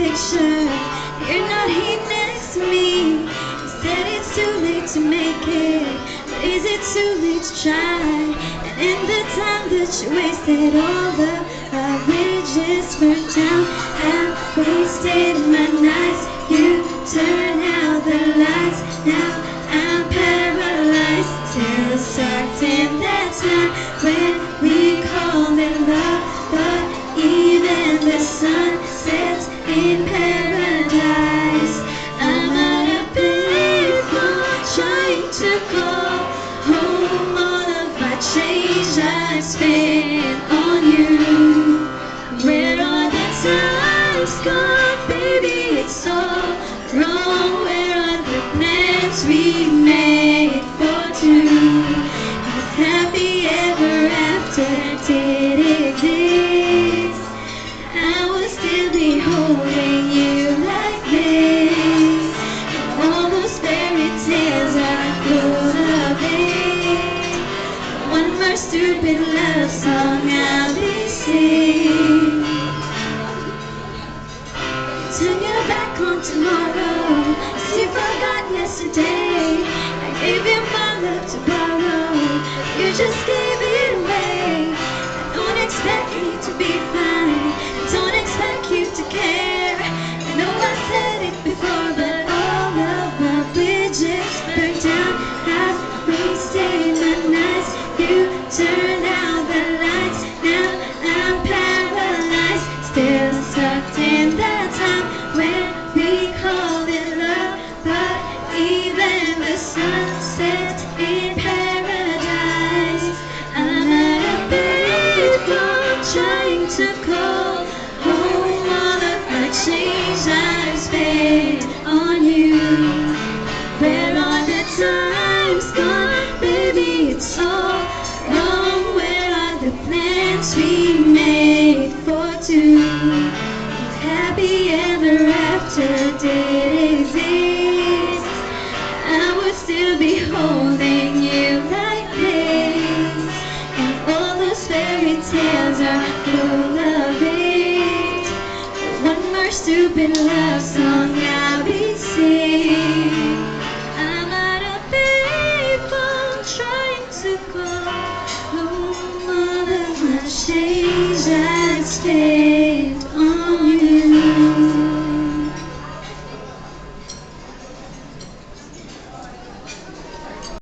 picture. You're not here next to me. You said it's too late to make it, but is it too late to try? And in the time that you wasted, all the bridges burned down. Have wasted my nights. You turn out the lights. Now I'm paralyzed. Still stuck in that time when we called it love, but even the sun sets in paradise. I'm at a payphone trying to call home all of my change I spent on you. Where are the times gone, baby? It's all wrong. Where are the plans we made for two? If happy ever after did exist, I would still be holding you like this. And all those fairy tales are full of it. One more stupid love song I'll be singing. Turn your back on tomorrow, as you forgot yesterday. I gave you my love to borrow, you just gave it away. I don't expect you to be fine, I don't expect you to care. I know I said it before, but all of my bridges burned down. I've wasted my nights. You turned out the lights. Now I'm paralyzed. Still stuck in that time when we called it love, but even the sun sets in paradise. I'm at a payphone trying to call home all of my change I've spent on you. Where are the times gone, baby? It's all wrong. Where are the plans we made for two? If happy ever after did exist, I would still be holding you like this. And all those fairy tales are full of it. One more stupid love song I'll be singing. I'm at a payphone trying to call home all of my shame